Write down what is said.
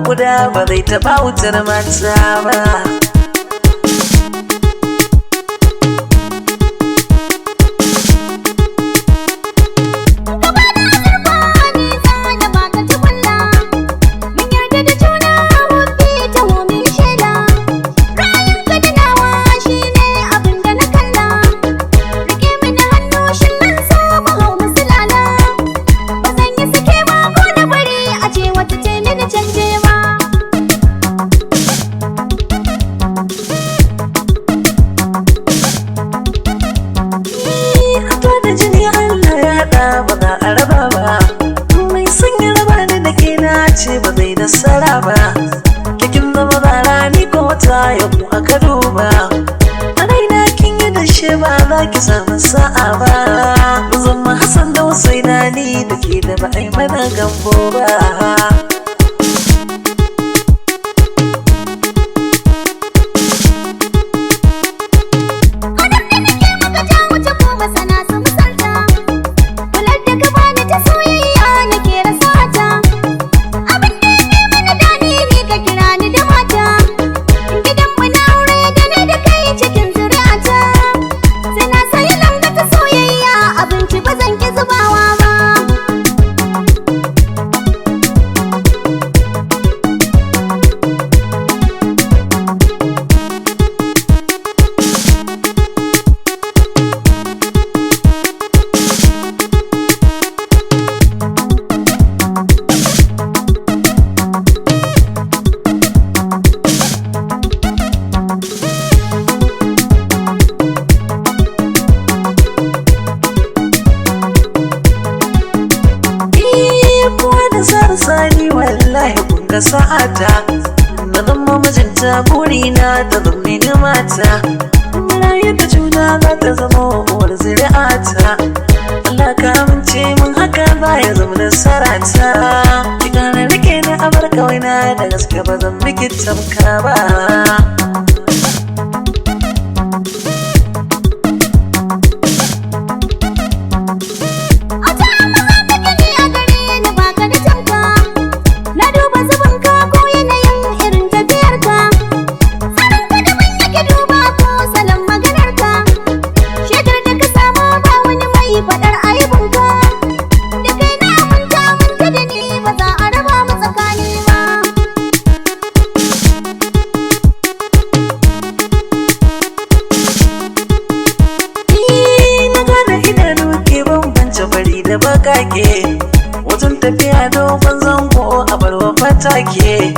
kuda ba zai taɓa wutar mata ba. Ce ba zai nasara ba, kikin zama bara ni ko wata yau aka duba. A raina kin yi dashe ba za ki samu sa'a ba. Zama Hassan da Husaina ni da ke da ba ai mana gambo ba. Sani wallahi kun ga sa'ata na zama mijinta burina ta zama ni mata. Rayu da juna za ta zama uwar zuri'ata. Allah ka amince min haka za ya zama nasarata. Ki gane rike ni a bar kawaina da gaske ba zan miki tamka ba. Da bakake wajen tafiya dogon zango a barwa fatake.